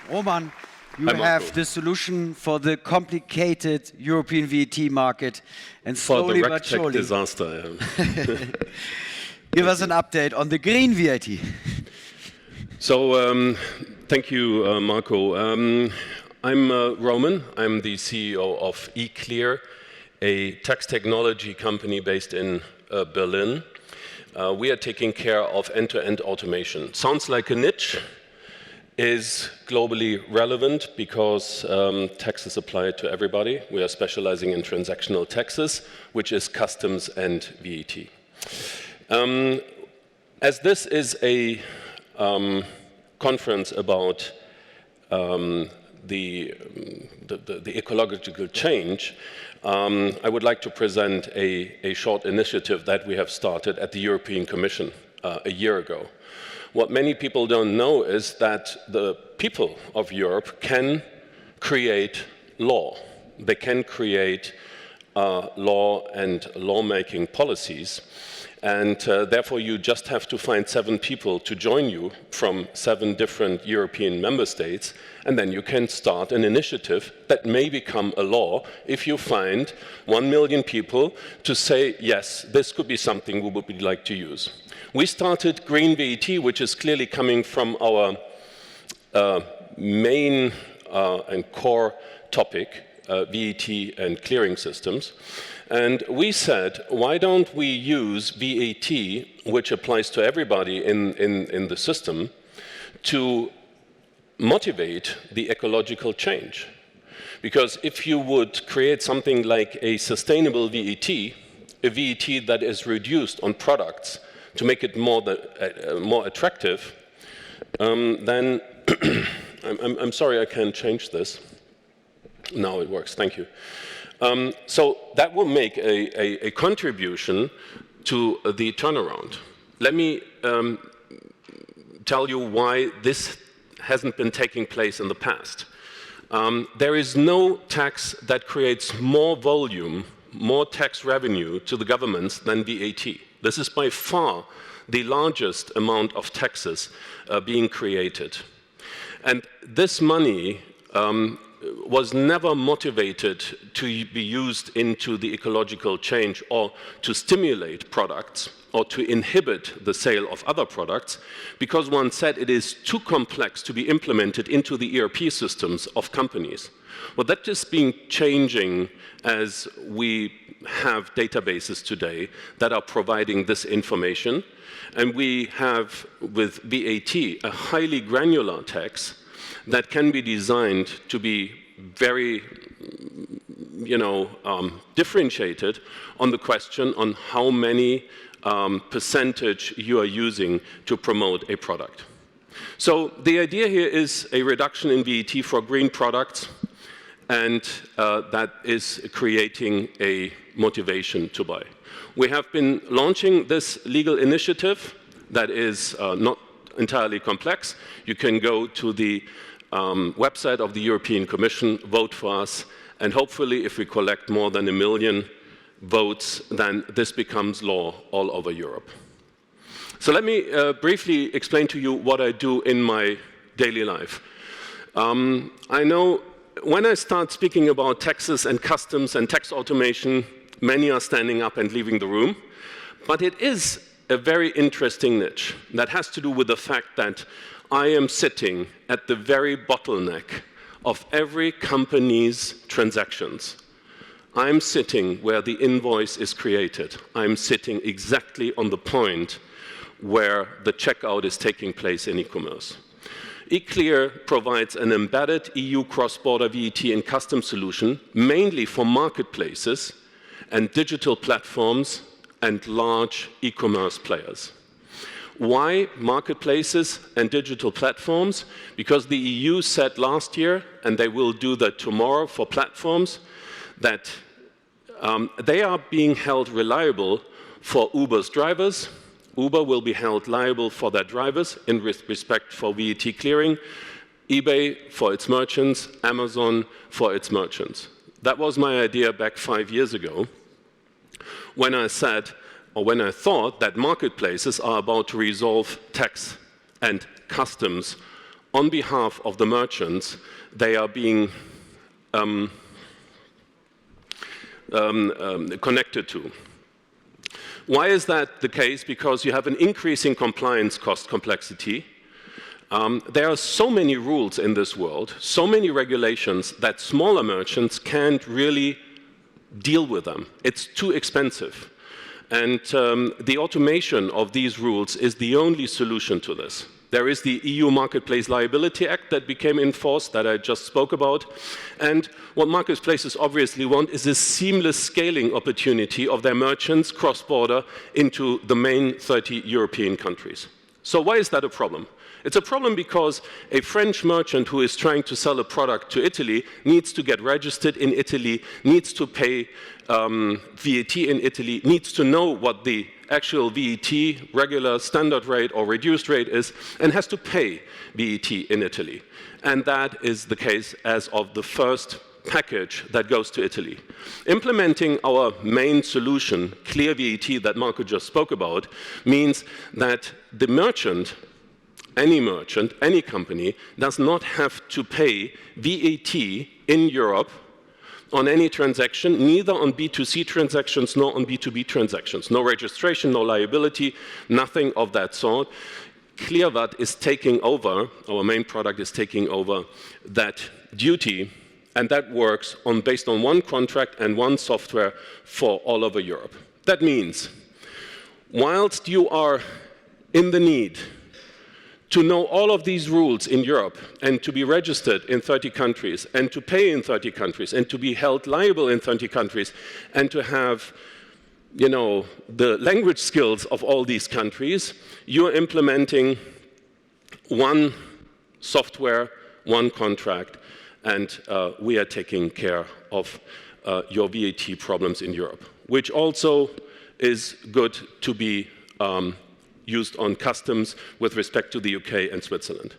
Roman, you have the solution for the complicated European VAT market, and slowly but surely... disaster. Give us an update on the GreenVAT. So, thank you, Marco. I'm Roman. I'm the CEO of eClear, a tax technology company based in Berlin. We are taking care of end-to-end automation. Sounds like a niche, is globally relevant because taxes apply to everybody. We are specializing in transactional taxes, which is customs and VAT. As this is a conference about the ecological change, I would like to present a short initiative that we have started at the European Commission a year ago. What many people don't know is that the people of Europe can create law. They can create law and lawmaking policies. And therefore, you just have to find 7 people to join you from 7 different European member states, and then you can start an initiative that may become a law if you find 1 million people to say, yes, this could be something we would like to use. We started GreenVAT, which is clearly coming from our main and core topic, VAT and clearing systems. And we said, why don't we use VAT, which applies to everybody in the system, to motivate the ecological change? Because if you would create something like a sustainable VAT, a VAT that is reduced on products to make it more attractive, then I'm sorry I can't change this. Now it works, thank you. So that will make a contribution to the turnaround. Let me tell you why this hasn't been taking place in the past. There is no tax that creates more volume, more tax revenue to the governments than VAT. This is by far the largest amount of taxes being created. And this money was never motivated to be used into the ecological change or to stimulate products or to inhibit the sale of other products, because one said it is too complex to be implemented into the ERP systems of companies. Well, that is being changing as we have databases today that are providing this information, and we have with VAT a highly granular tax that can be designed to be very, differentiated on the question on how many percentage you are using to promote a product. So the idea here is a reduction in VAT for green products, and that is creating a motivation to buy. We have been launching this legal initiative that is not entirely complex. You can go to the website of the European Commission, vote for us, and hopefully if we collect more than 1 million votes, then this becomes law all over Europe. So let me briefly explain to you what I do in my daily life. I know when I start speaking about taxes and customs and tax automation, many are standing up and leaving the room, but it is a very interesting niche that has to do with the fact that I am sitting at the very bottleneck of every company's transactions. I'm sitting where the invoice is created. I'm sitting exactly on the point where the checkout is taking place in e-commerce. eClear provides an embedded EU cross-border VAT and customs solution, mainly for marketplaces and digital platforms and large e-commerce players. Why marketplaces and digital platforms? Because the EU said last year, and they will do that tomorrow for platforms, that they are being held reliable for Uber's drivers. Uber will be held liable for their drivers in respect for VAT clearing, eBay for its merchants, Amazon for its merchants. That was my idea back 5 years ago when I said, or when I thought that marketplaces are about to resolve tax and customs on behalf of the merchants, they are being connected to. Why is that the case? Because you have an increasing compliance cost complexity. There are so many rules in this world, so many regulations that smaller merchants can't really deal with them. It's too expensive. And the automation of these rules is the only solution to this. There is the EU Marketplace Liability Act that became enforced that I just spoke about. And what marketplaces obviously want is a seamless scaling opportunity of their merchants cross-border into the main 30 European countries. So why is that a problem? It's a problem because a French merchant who is trying to sell a product to Italy needs to get registered in Italy, needs to pay VAT in Italy, needs to know what the actual VAT, regular, standard rate or reduced rate is, and has to pay VAT in Italy. And that is the case as of the first package that goes to Italy. Implementing our main solution, Clear VAT, that Marco just spoke about, means that the merchant, any company, does not have to pay VAT in Europe on any transaction, neither on B2C transactions nor on B2B transactions. No registration, no liability, nothing of that sort. GreenVAT is taking over, our main product is taking over that duty, and that works based on one contract and one software for all over Europe. That means, whilst you are in the need to know all of these rules in Europe and to be registered in 30 countries and to pay in 30 countries and to be held liable in 30 countries and to have, you know, the language skills of all these countries, you're implementing one software, one contract, and we are taking care of your VAT problems in Europe, which also is good to be used on customs with respect to the UK and Switzerland.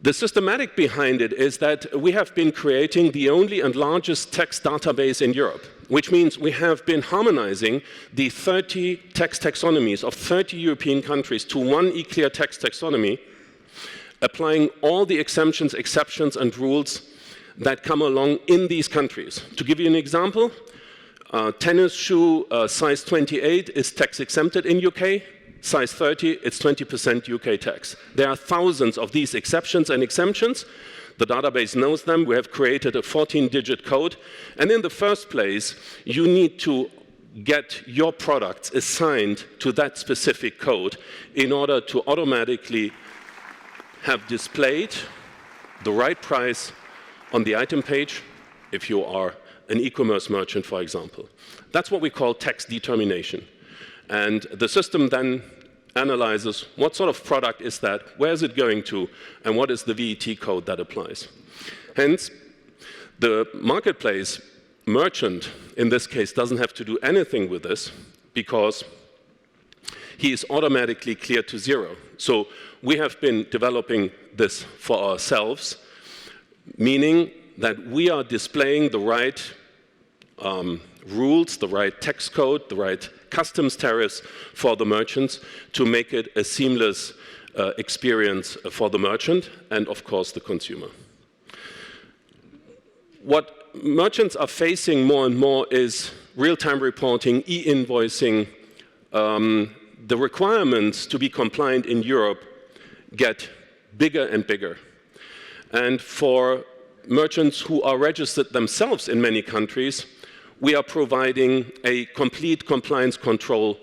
The systematic behind it is that we have been creating the only and largest tax database in Europe, which means we have been harmonizing the 30 tax taxonomies of 30 European countries to one eClear tax taxonomy, applying all the exemptions, exceptions, and rules that come along in these countries. To give you an example, tennis shoe size 28 is tax exempted in UK, size 30, it's 20% UK tax. There are thousands of these exceptions and exemptions. The database knows them. We have created a 14-digit code. And in the first place, you need to get your products assigned to that specific code in order to automatically have displayed the right price on the item page if you are an e-commerce merchant, for example. That's what we call tax determination. And the system then analyzes what sort of product is that, where is it going to, and what is the VAT code that applies. Hence, the marketplace merchant, in this case, doesn't have to do anything with this because he is automatically cleared to zero. So we have been developing this for ourselves, meaning that we are displaying the right rules, the right tax code, the right customs tariffs for the merchants to make it a seamless experience for the merchant and, of course, the consumer. What merchants are facing more and more is real-time reporting, e-invoicing. The requirements to be compliant in Europe get bigger and bigger. And for merchants who are registered themselves in many countries, we are providing a complete compliance control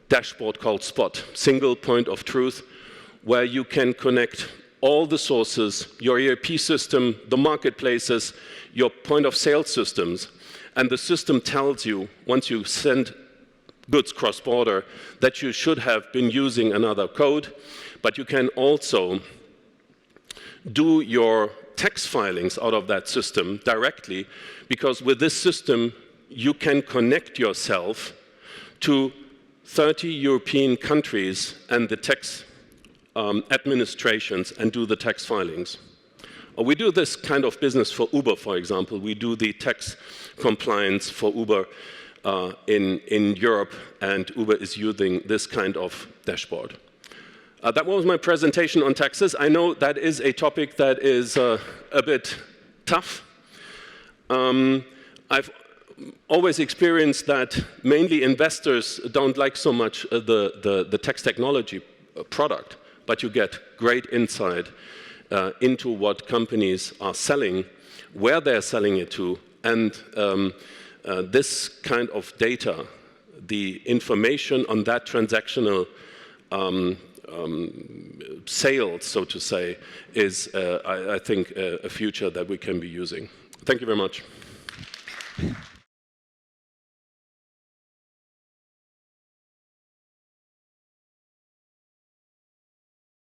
dashboard called Spot, single point of truth, where you can connect all the sources, your ERP system, the marketplaces, your point of sale systems, and the system tells you, once you send goods cross-border, that you should have been using another code, but you can also do your tax filings out of that system directly, because with this system, you can connect yourself to 30 European countries and the tax administrations and do the tax filings. We do this kind of business for Uber, for example. We do the tax compliance for Uber in Europe, and Uber is using this kind of dashboard. That was my presentation on taxes. I know that is a topic that is a bit tough. I've always experienced that mainly investors don't like so much the tax technology product, but you get great insight into what companies are selling, where they're selling it to, and this kind of data, the information on that transactional sales, so to say, is, I think, a future that we can be using. Thank you very much.